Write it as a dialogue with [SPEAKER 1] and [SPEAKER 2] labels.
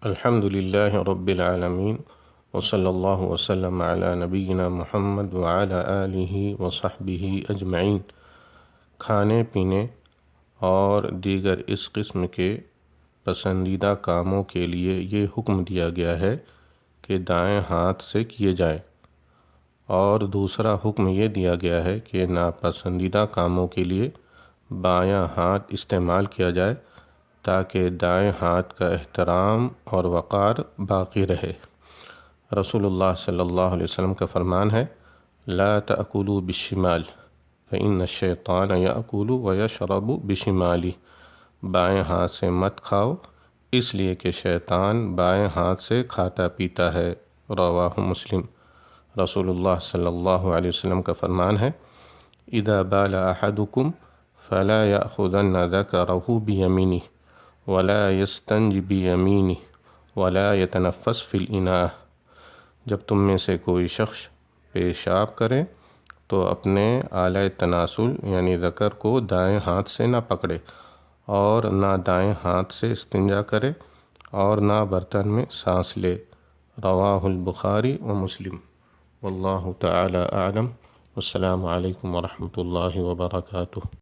[SPEAKER 1] الحمد للہ رب العالمین وصلی اللہ وسلم علی نبینا محمد وعلی آلہ وصحبہ اجمعین۔ کھانے پینے اور دیگر اس قسم کے پسندیدہ کاموں کے لیے یہ حکم دیا گیا ہے کہ دائیں ہاتھ سے کیے جائیں، اور دوسرا حکم یہ دیا گیا ہے کہ ناپسندیدہ کاموں کے لیے بایاں ہاتھ استعمال کیا جائے تاکہ دائیں ہاتھ کا احترام اور وقار باقی رہے۔ رسول اللہ صلی اللہ علیہ وسلم کا فرمان ہے، لا تأکلوا بالشمال فإن الشیطان یأکل ویشرب بشماله، بائیں ہاتھ سے مت کھاؤ اس لیے کہ شیطان بائیں ہاتھ سے کھاتا پیتا ہے۔ رواہ مسلم۔ رسول اللہ صلی اللہ علیہ وسلم کا فرمان ہے، اذا بال احدکم فلا یأخذن ذکرہ بیمینہ ولا یستنج بیمینہ ولا یتنفس فی الاناء، جب تم میں سے کوئی شخص پیشاب کرے تو اپنے آلہ تناسل یعنی ذکر کو دائیں ہاتھ سے نہ پکڑے، اور نہ دائیں ہاتھ سے استنجا کرے، اور نہ برتن میں سانس لے۔ رواہ البخاری و مسلم۔ واللہ تعالی اعلم۔ والسلام علیکم ورحمۃ اللہ وبرکاتہ۔